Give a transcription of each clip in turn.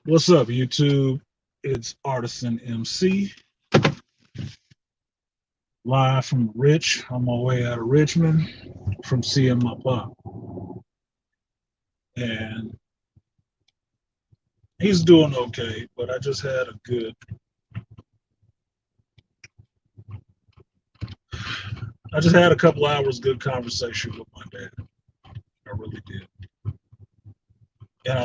What's up, YouTube? It's Artisan MC, live from Rich. On my way out of Richmond from seeing my pop. And he's doing okay, but I just had a couple hours good conversation with my dad. I really did. And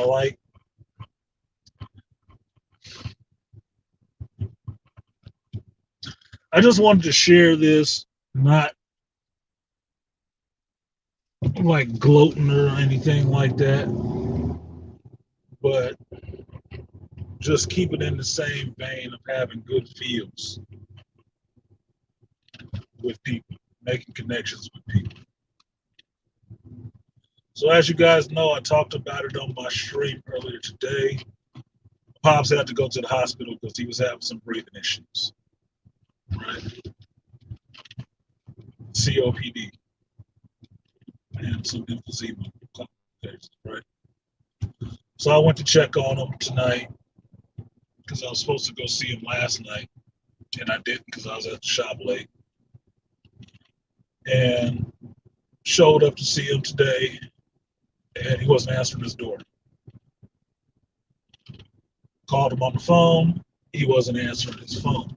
I just wanted to share this, not like gloating or anything like that, but just keep it in the same vein of having good feels with people, making connections with people. So as you guys know, I talked about it on my stream earlier today. Pops had to go to the hospital because he was having some breathing issues, right? COPD and some emphysema complications, right? So I went to check on him tonight because I was supposed to go see him last night, and I didn't because I was at the shop late. And showed up to see him today, and he wasn't answering his door. Called him on the phone, he wasn't answering his phone.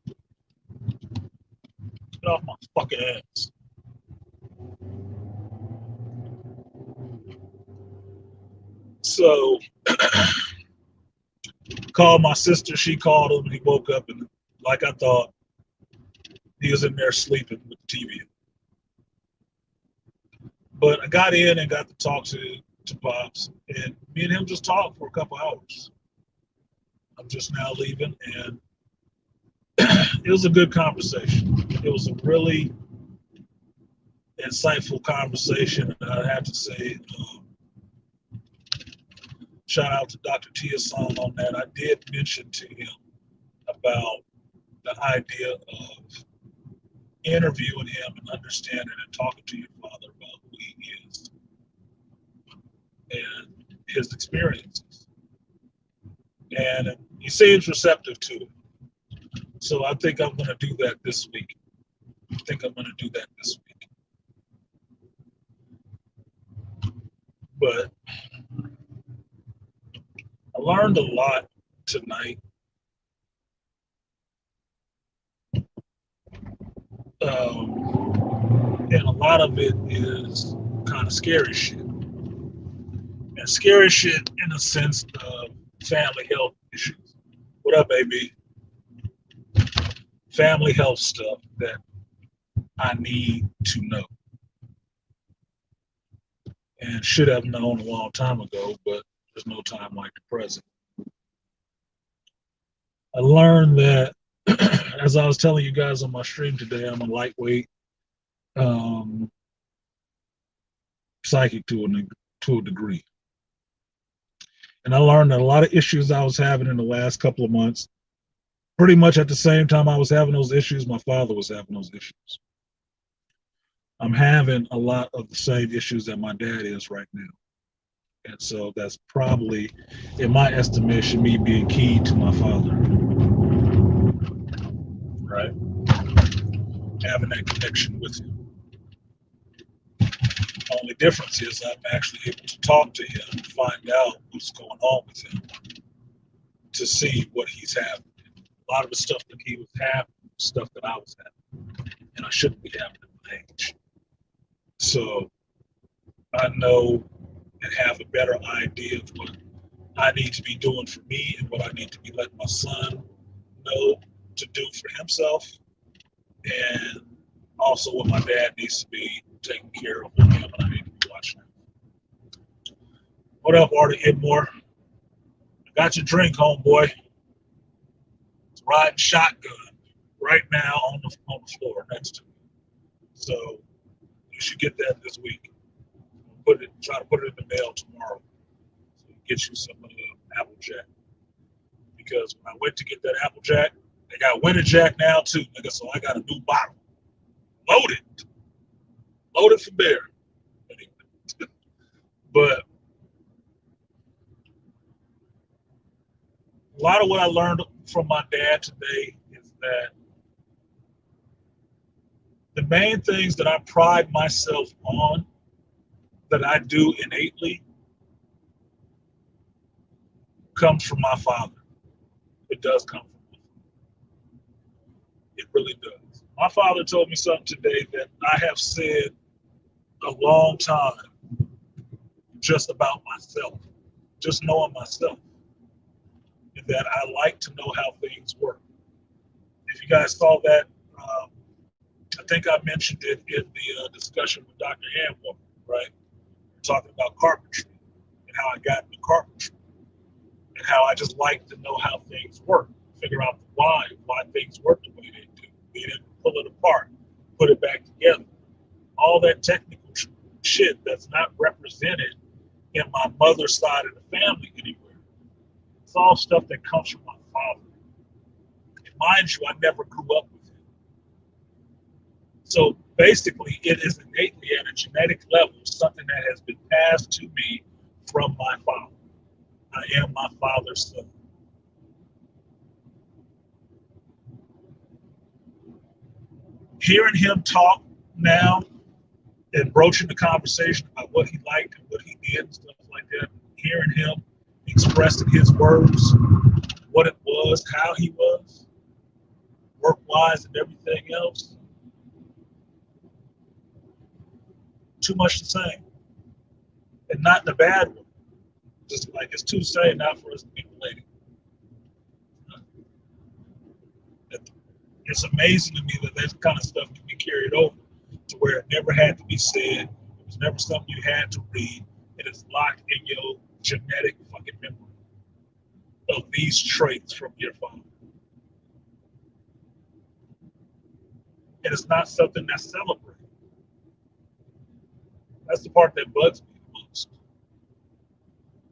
Get off my fucking ass. So called my sister, she called him, he woke up, and like I thought, he was in there sleeping with the TV. But I got in and got to talk to Pops, and me and him just talked for a couple hours. I'm just now leaving, and it was a good conversation. It was a really insightful conversation, and I have to say, shout out to Dr. Artisan on that. I did mention to him about the idea of interviewing him and understanding and talking to your father about who he is and his experiences. And he seems receptive to it. So I think I'm going to do that this week. But I learned a lot tonight. And a lot of it is kind of scary shit. And scary shit in the sense of family health issues. What up, baby? Family health stuff that I need to know and should have known a long time ago, but there's no time like the present. I learned that, as I was telling you guys on my stream today, I'm a lightweight psychic to a degree. And I learned that a lot of issues I was having in the last couple of months, pretty much at the same time I was having those issues, my father was having those issues. I'm having a lot of the same issues that my dad is right now. And so that's probably, in my estimation, me being key to my father. Right? Having that connection with him. The only difference is I'm actually able to talk to him and find out what's going on with him to see what he's having. A lot of the stuff that he was having, stuff that I was having, and I shouldn't be having at my age. So I know and have a better idea of what I need to be doing for me and what I need to be letting my son know to do for himself, and also what my dad needs to be taking care of with him, and I need to be watching him. What up, Artie Edmore? I got your drink, homeboy. It's riding shotgun right now on the floor next to me. So you should get that this week. Try to put it in the mail tomorrow. So get you some Applejack. Because when I went to get that Applejack, they got Winter Jack now too, nigga. So I got a new bottle, loaded for bear. But A lot of what I learned from my dad today is that the main things that I pride myself on that I do innately comes from my father. It does come from me. It really does. My father told me something today that I have said a long time just about myself, just knowing myself, and that I like to know how things work. If you guys saw that, I think I mentioned it in the discussion with Dr. Hamwell, right? We're talking about carpentry and how I got into carpentry and how I just like to know how things work, figure out why things work the way they do, being able to pull it apart, put it back together. All that technical shit that's not represented in my mother's side of the family anywhere. It's all stuff that comes from my father. And mind you, I never grew up with him. So basically, it is innately at a genetic level something that has been passed to me from my father. I am my father's son. Hearing him talk now and broaching the conversation about what he liked and what he did and stuff like that, hearing him expressing his words, what it was, how he was, work-wise and everything else, too much to say. And not in a bad way. Just like it's too to say, not for us to be related. It's amazing to me that that kind of stuff can be carried over to where it never had to be said. It was never something you had to read. It is locked in your genetic fucking memory of these traits from your father. And it's not something that's celebrated. That's the part that bugs me the most.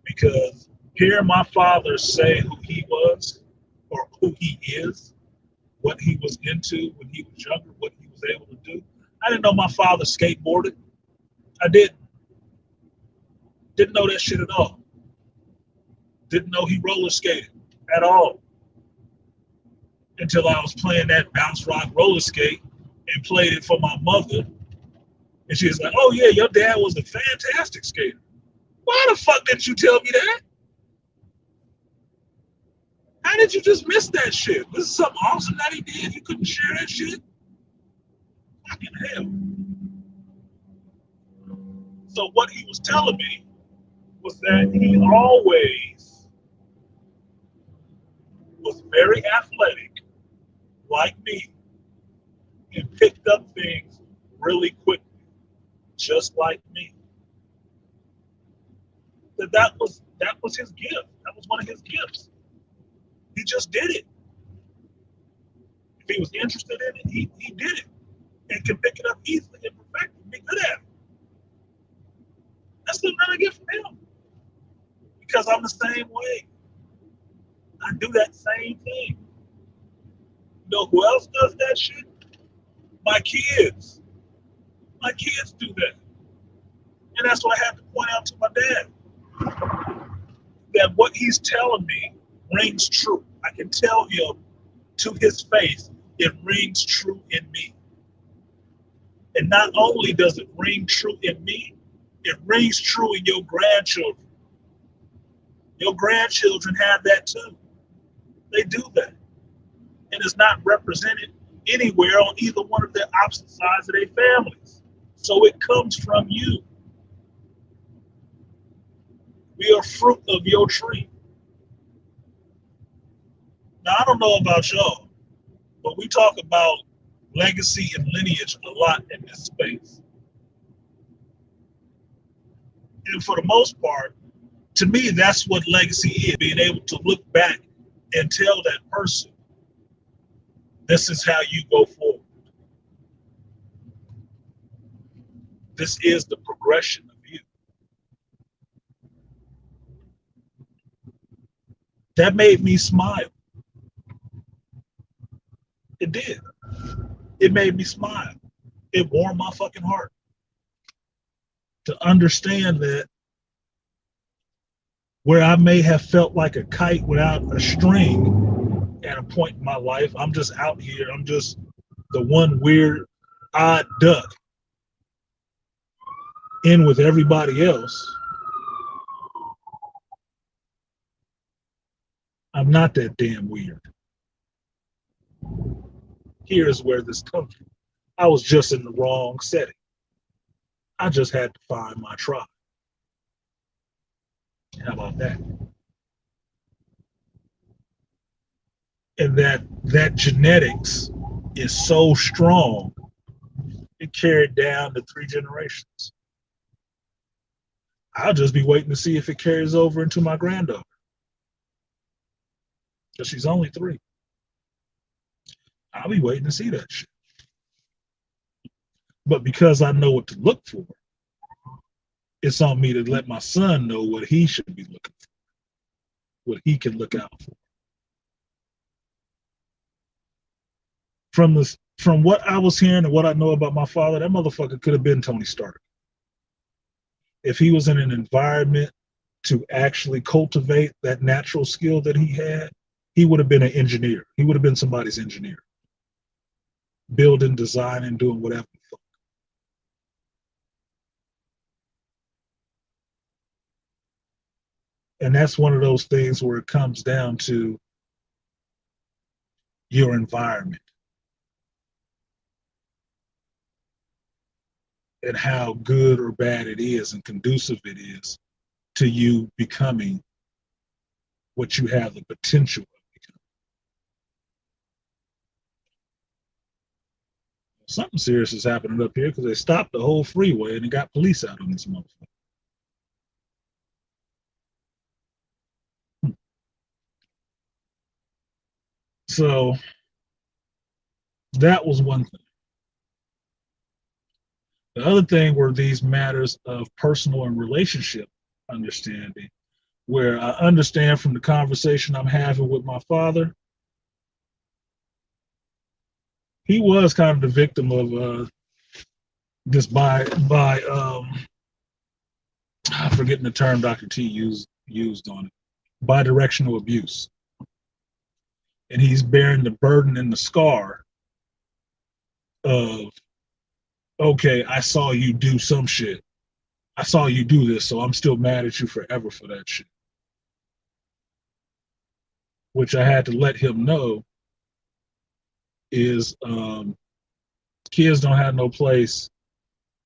Because hearing my father say who he was or who he is, what he was into when he was younger, what he was able to do. I didn't know my father skateboarded. I didn't. Didn't know that shit at all. Didn't know he roller skated at all until I was playing that bounce rock roller skate and played it for my mother. And she was like, "Oh yeah, your dad was a fantastic skater. Why the fuck didn't you tell me that? How did you just miss that shit? Was it something awesome that he did? You couldn't share that shit? Fucking hell." So what he was telling me was that he always was very athletic, like me, and picked up things really quickly, just like me. That was his gift. That was one of his gifts. He just did it. If he was interested in it, he did it and could pick it up easily and perfect it, be good at it. That's another gift from him because I'm the same way. I do that same thing. You know who else does that shit? My kids. My kids do that. And that's what I have to point out to my dad. That what he's telling me rings true. I can tell him to his face, it rings true in me. And not only does it ring true in me, it rings true in your grandchildren. Your grandchildren have that too. They do that. And it's not represented anywhere on either one of their opposite sides of their families. So it comes from you. We are fruit of your tree. Now, I don't know about y'all, but we talk about legacy and lineage a lot in this space. And for the most part, to me, that's what legacy is, being able to look back and tell that person, this is how you go forward. This is the progression of you. That made me smile. It did. It made me smile. It warmed my fucking heart. To understand that where I may have felt like a kite without a string at a point in my life. I'm just out here. I'm just the one weird, odd duck in with everybody else. I'm not that damn weird. Here's where this comes from. I was just in the wrong setting. I just had to find my tribe. How about that? And that genetics is so strong, it carried down to 3 generations. I'll just be waiting to see if it carries over into my granddaughter. Because she's only 3. I'll be waiting to see that shit. But because I know what to look for, it's on me to let my son know what he should be looking for, what he can look out for. From what I was hearing and what I know about my father, that motherfucker could have been Tony Stark. If he was in an environment to actually cultivate that natural skill that he had, he would have been an engineer. He would have been somebody's engineer, building, designing, doing whatever. And that's one of those things where it comes down to your environment and how good or bad it is and conducive it is to you becoming what you have the potential of becoming. Something serious is happening up here because they stopped the whole freeway and they got police out on this motherfucker. So that was one thing. The other thing were these matters of personal and relationship understanding, where I understand from the conversation I'm having with my father, he was kind of the victim of this by I'm forgetting the term Dr. T used on it, bidirectional abuse. And he's bearing the burden and the scar of, okay, I saw you do some shit. I saw you do this, so I'm still mad at you forever for that shit. Which I had to let him know is kids don't have no place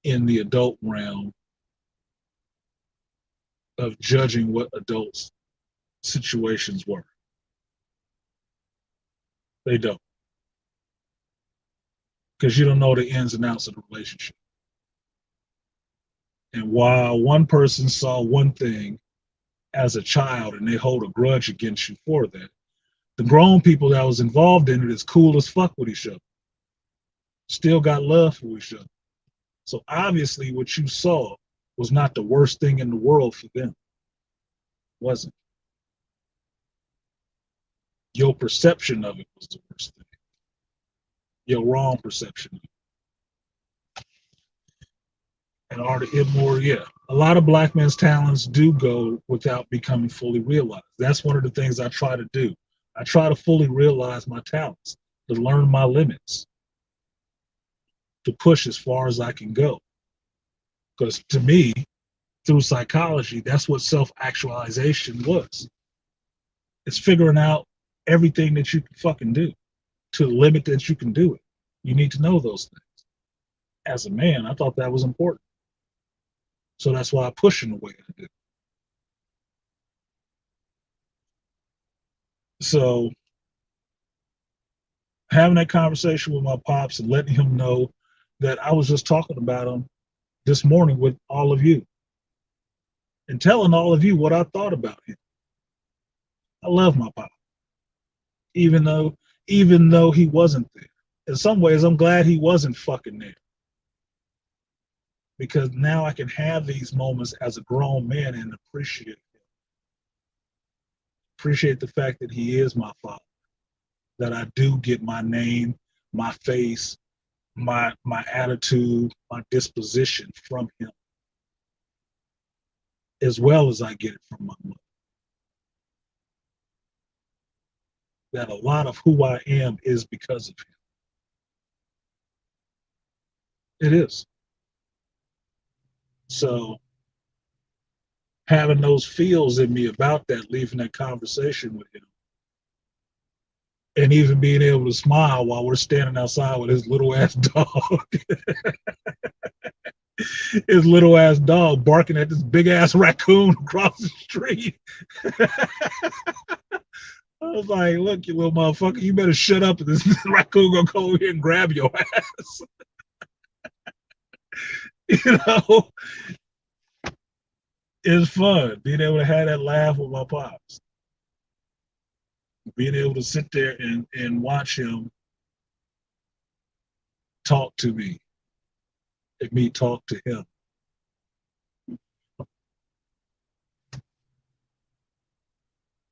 in the adult realm of judging what adults' situations were. They don't. Because you don't know the ins and outs of the relationship. And while one person saw one thing as a child and they hold a grudge against you for that, the grown people that was involved in it is cool as fuck with each other. Still got love for each other. So obviously what you saw was not the worst thing in the world for them. It wasn't. Your perception of it was the worst thing. Your wrong perception of it. And are the more, yeah. A lot of black men's talents do go without becoming fully realized. That's one of the things I try to do. I try to fully realize my talents, to learn my limits, to push as far as I can go. Because to me, through psychology, that's what self-actualization was. It's figuring out everything that you can fucking do to the limit that you can do it. You need to know those things. As a man, I thought that was important. So that's why I push in the way I do. So having that conversation with my pops and letting him know that I was just talking about him this morning with all of you and telling all of you what I thought about him. I love my pop, even though he wasn't there. In some ways, I'm glad he wasn't fucking there, because now I can have these moments as a grown man and appreciate the fact that he is my father, that I do get my name, my face, my attitude, my disposition from him, as well as I get it from my mother. that a lot of who I am is because of him. It is. So having those feels in me about that, leaving that conversation with him, and even being able to smile while we're standing outside with his little ass dog, his little ass dog barking at this big ass raccoon across the street. I was like, look, you little motherfucker, you better shut up, or this raccoon gonna come over here and grab your ass. You know, it's fun being able to have that laugh with my pops. Being able to sit there and watch him talk to me and me talk to him.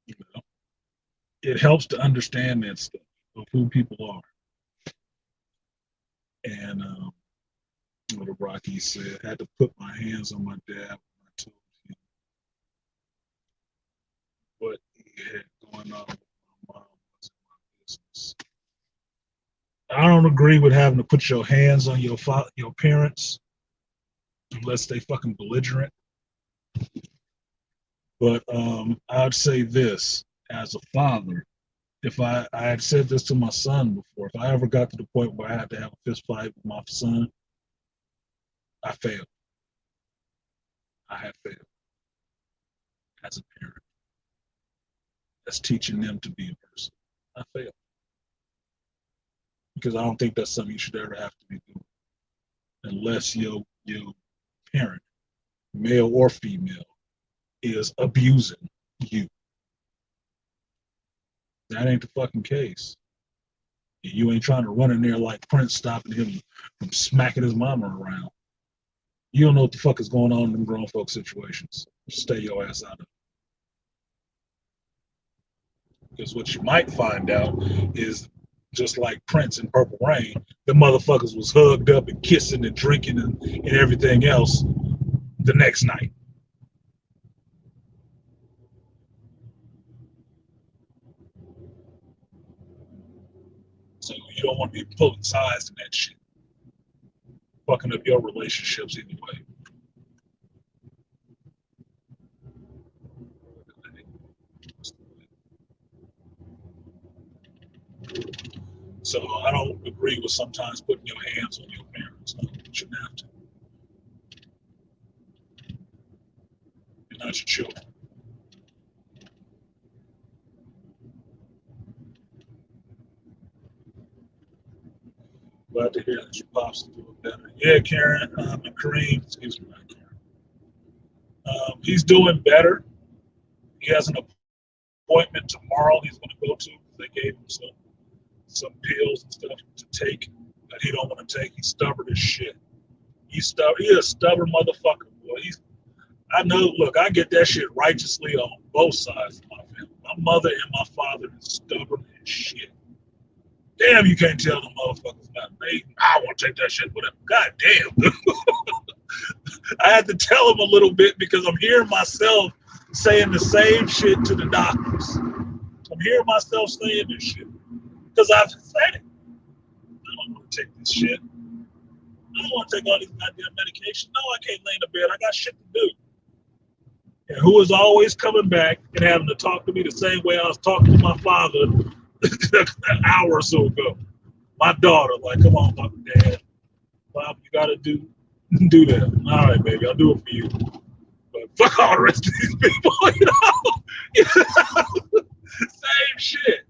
You know, it helps to understand that stuff of who people are. And what Rocky said, I had to put my hands on my dad when I told him what he had going on with my mom was in my business. I don't agree with having to put your hands on your parents unless they fucking belligerent. But I'd say this as a father, if I had said this to my son before, if I ever got to the point where I had to have a fist fight with my son, I failed. I have failed as a parent. That's teaching them to be a person. I failed. Because I don't think that's something you should ever have to be doing. Unless your parent, male or female, is abusing you. That ain't the fucking case. You ain't trying to run in there like Prince stopping him from smacking his mama around. You don't know what the fuck is going on in them grown folk situations. Stay your ass out of it. Because what you might find out is just like Prince in Purple Rain, the motherfuckers was hugged up and kissing and drinking and everything else the next night. So you don't want to be pulling sides in that shit. Fucking up your relationships anyway. So I don't agree with sometimes putting your hands on your parents. No, you shouldn't have to. You're not your children. Glad to hear that your pops is doing better. Yeah, Karen and Kareem, excuse me, not Karen. He's doing better. He has an appointment tomorrow he's going to go to. They gave him some pills and stuff to take that he don't want to take. He's stubborn as shit. He's stubborn. He's a stubborn motherfucker, boy. I know. Look, I get that shit righteously on both sides of my family. My mother and my father is stubborn as shit. Damn, you can't tell them motherfuckers not me. I want to take that shit with him. God damn. I had to tell him a little bit because I'm hearing myself saying the same shit to the doctors. I'm hearing myself saying this shit because I've said it. I don't want to take this shit. I don't want to take all these goddamn medications. No, I can't lay in the bed. I got shit to do. And who is always coming back and having to talk to me the same way I was talking to my father an hour or so ago. My daughter, like, come on, Dad. Bob, you gotta do that. All right, baby, I'll do it for you. But fuck all the rest of these people, you know? Same shit.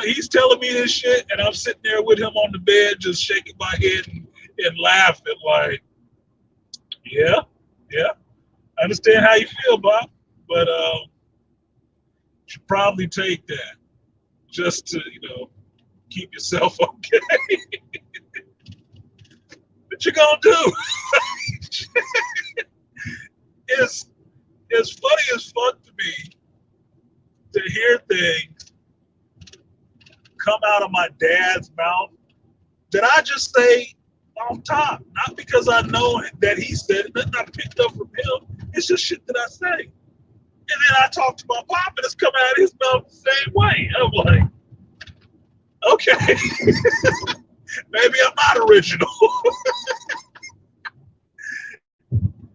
He's telling me this shit, and I'm sitting there with him on the bed, just shaking my head and laughing, like, yeah. I understand how you feel, Bob, but you should probably take that just to, keep yourself okay. What you gonna do? it's funny as fuck to me to hear things come out of my dad's mouth that I just say off top, not because I know that he said it, nothing I picked up from him. It's just shit that I say. And then I talk to my pop and it's coming out of his mouth the same way. I'm like, Okay, maybe I'm not original.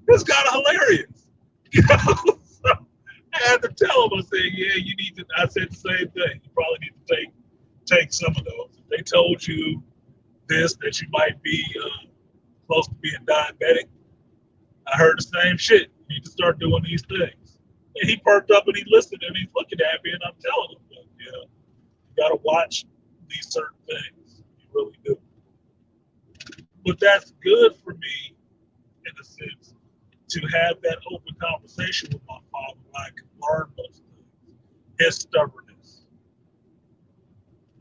It's kind of hilarious. You know? So I had to tell him, I said, yeah, you need to, I said the same thing. You probably need to take some of those. If they told you this, that you might be close to being diabetic, I heard the same shit. You need to start doing these things. And he perked up and he listened and he's looking at me and I'm telling him, but, yeah, you got to watch these certain things. You really do. But that's good for me in a sense to have that open conversation with my father where I can learn those things. His stubbornness,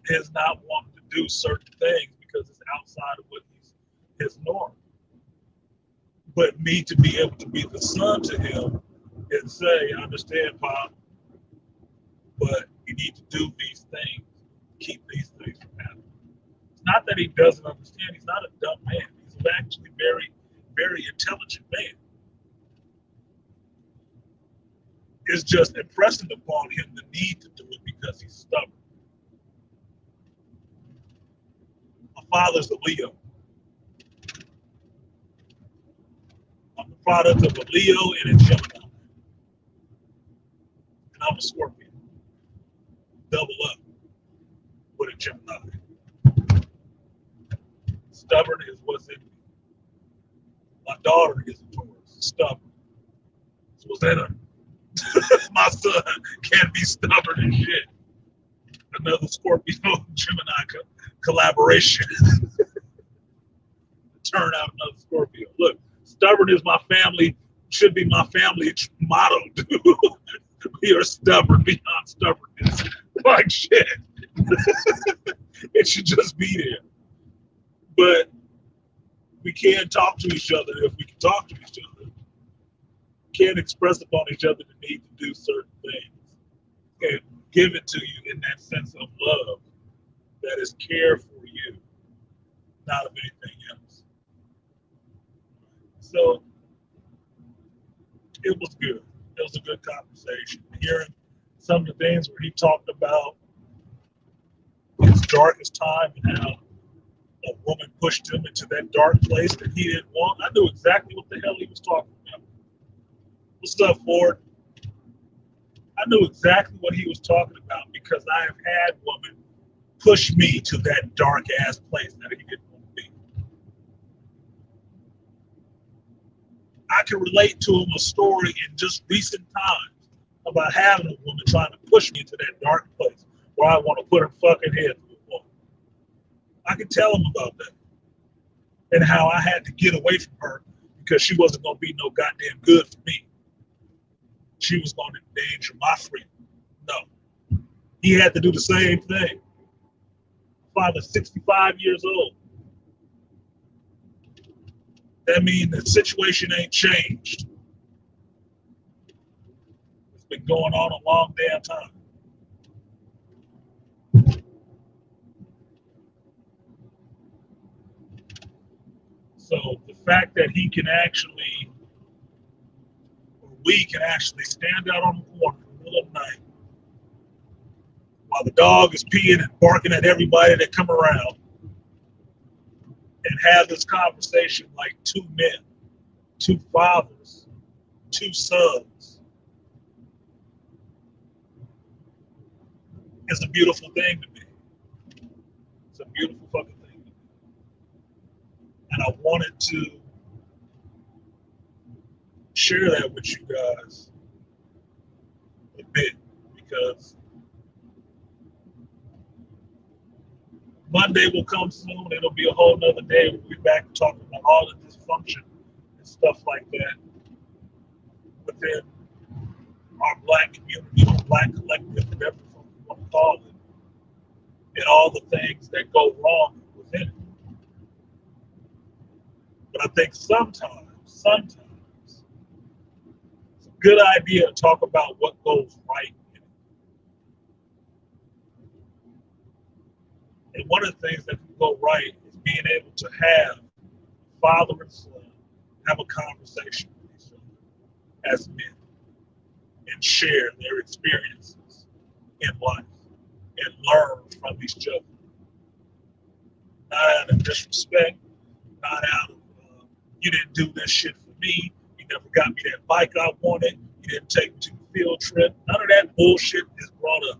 his not wanting to do certain things because it's outside of what he's his norm. But me to be able to be the son to him and say, I understand, Pop, but you need to do these things, keep these things from happening. It's not that he doesn't understand. He's not a dumb man. He's actually very, very intelligent man. It's just impressing upon him the need to do it because he's stubborn. My father's a Leo. I'm the product of a Leo and a Gemini. And I'm a Scorpio. Double up with a Gemini. Stubborn is what's in me. My daughter is a Taurus. Stubborn. So what's that? My son can be stubborn as shit. Another Scorpio Gemini collaboration. Turn out another Scorpio. Look, stubborn is my family, should be my family motto, dude. We are stubborn beyond stubbornness. Like shit. It should just be there. But we can't talk to each other if we can talk to each other. We can't express upon each other the need to do certain things and give it to you in that sense of love that is care for you, not of anything else. So it was good. It was a good conversation. Hearing some of the things where he talked about his darkest time and how a woman pushed him into that dark place that he didn't want. I knew exactly what the hell he was talking about. What's up, Ford? I knew exactly what he was talking about because I have had women push me to that dark ass place that he didn't want to be. I can relate to him a story in just recent times about having a woman trying to push me into that dark place where I want to put her fucking head through the wall. I can tell him about that and how I had to get away from her because she wasn't going to be no goddamn good for me. She was going to endanger my freedom. No. He had to do the same thing. My father's 65 years old. That means the situation ain't changed. It's been going on a long damn time. So the fact that he can actually, or we can actually stand out on the corner in the middle of the night while the dog is peeing and barking at everybody that come around and have this conversation like two men, two fathers, two sons is a beautiful thing to me. It's a beautiful fucking thing to me. And I wanted to share that with you guys a bit because Monday will come soon. It'll be a whole nother day. We'll be back talking about all the dysfunction and stuff like that within our black community, our black collective, whatever you want to call it, and all the things that go wrong within it. But I think sometimes, it's a good idea to talk about what goes right in it. And one of the things that can go right is being able to have father and son have a conversation with each other as men and share their experiences in life and learn from each other. not out of disrespect, not out of you didn't do this shit for me. You never got me that bike I wanted. You didn't take me to the field trip. None of that bullshit is brought up.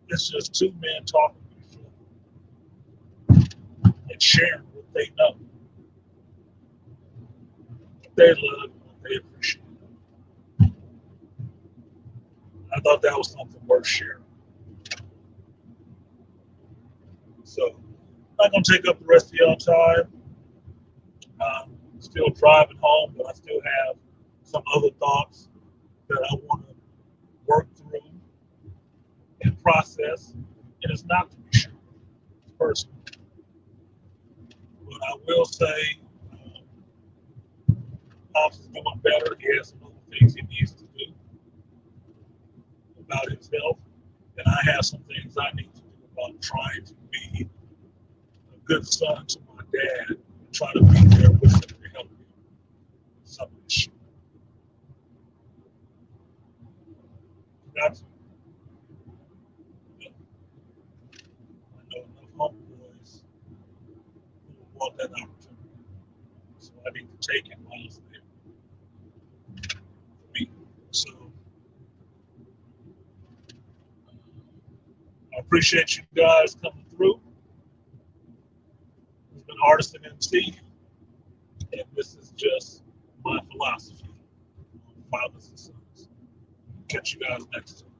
It's just two men talking to each other and sharing what they know, what they love, what they appreciate. I thought that was something worth sharing. So I'm not gonna take up the rest of y'all time. Still driving home, but I still have some other thoughts that I want to work through and process. And it's not to be sure, it's personal. But I will say, Pops is doing better. He has some other things he needs to do about his health. And I have some things I need to do about trying to be a good son to my dad and try to be there with him to help him with some of this shit. Got to. I know enough homeboys who will want that opportunity. So I need to take it while it's there for me. So I appreciate you guys coming through. It's been Artisan MC, and this is just my philosophy on fathers and sons. Catch you guys next time.